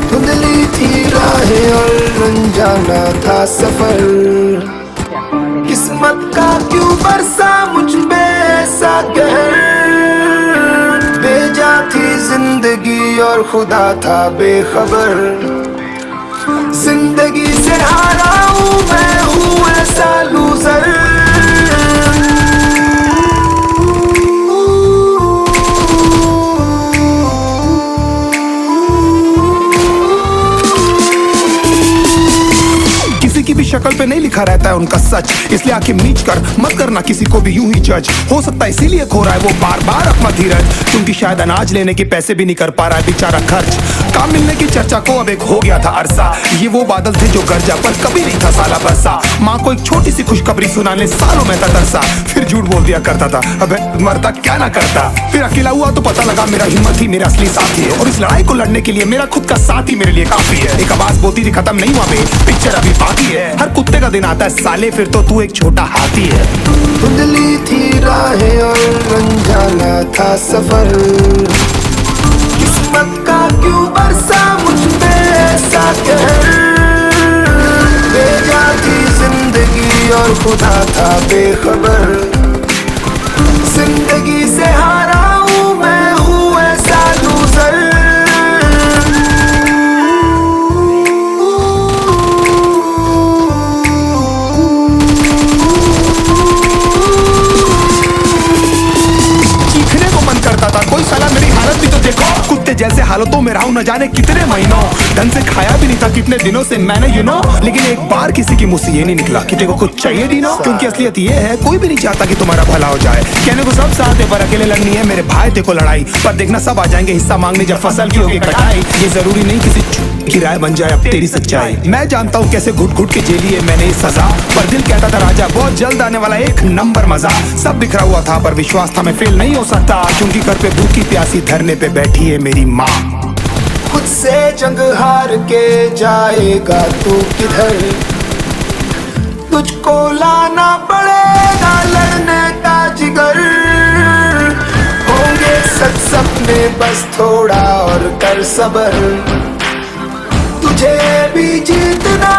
धुंधली थी राहें और अनजाना था सफर। किस्मत का क्यों बरसा मुझ पे ऐसा कहर। बेजा थी जिंदगी और खुदा था बेखबर। जिंदगी से हारा हूँ मैं हूँ ऐसा लूजर। की भी शक्ल पे नहीं लिखा रहता है उनका सच। इसलिए आंखें मीच कर मत करना किसी को भी यूं ही जज। हो सकता है इसीलिए खो रहा है वो बार बार अपना धीरज। क्योंकि शायद अनाज लेने के पैसे भी नहीं कर पा रहा है बेचारा खर्च। काम मिलने की चर्चा को अब एक हो गया था अरसा। ये वो बादल थे जो गरजा पर कभी नहीं था साला बरसा। माँ को एक छोटी सी खुशखबरी सुनाने सालों में था तरसा। फिर झूठ बोल दिया करता था अबे मरता क्या ना करता। फिर अकेला हुआ तो पता लगा मेरा हिम्मत ही मेरा असली साथी है। और इस लड़ाई को लड़ने के लिए मेरा खुद का साथ ही मेरे लिए काफी है। एक आवाज बोलती थी खत्म नहीं हुआ बे, पिक्चर अभी बाकी है। हर कुत्ते का दिन आता है साले, फिर तो तू एक छोटा हाथी है। धुंधली थी राहें और अनजाना था सफर। किस्मत का क्यों बरसा मुझ पे ऐसा कहर। बेजा थी जिंदगी और खुदा था बेखबर। जिंदगी से हारा हूँ मैं हूँ ऐसा लूजर। कोई साला मेरी हालत भी तो देखो। कुत्ते जैसे हालतों में रहा हूं न जाने कितने महीनों। ढंग से खाया भी नहीं था कितने दिनों से मैंने लेकिन एक बार किसी की मुंह से ये नहीं निकला कि तेरे को कुछ चाहिए डीनो। क्योंकि असलियत ये है कोई भी नहीं चाहता कि तुम्हारा भला हो जाए। कहने को सब साथ है पर अकेले लड़नी है मेरे भाई देखो लड़ाई। पर देखना सब आ जाएंगे हिस्सा मांगने जब फसल की होगी कटाई। ये जरूरी नहीं किसी की राय बन जाए अब तेरी सच्चाई। मैं जानता हूँ कैसे घुट घुट के झेली है मैंने इस सजा। पर दिल कहता था राजा बहुत जल्द आने वाला एक नंबर मजा। सब बिखरा हुआ था पर विश्वास था मैं फेल नहीं हो सकता। क्योंकि घर पे भूखी प्यासी धरने पे बैठी है मेरी माँ। खुद से जंग हार के जाएगा तू किधर। तुझको लाना पड़ेगा लड़ने का जिगर। होंगे सच सपने बस थोड़ा और कर सबर। तुझे भी जीतना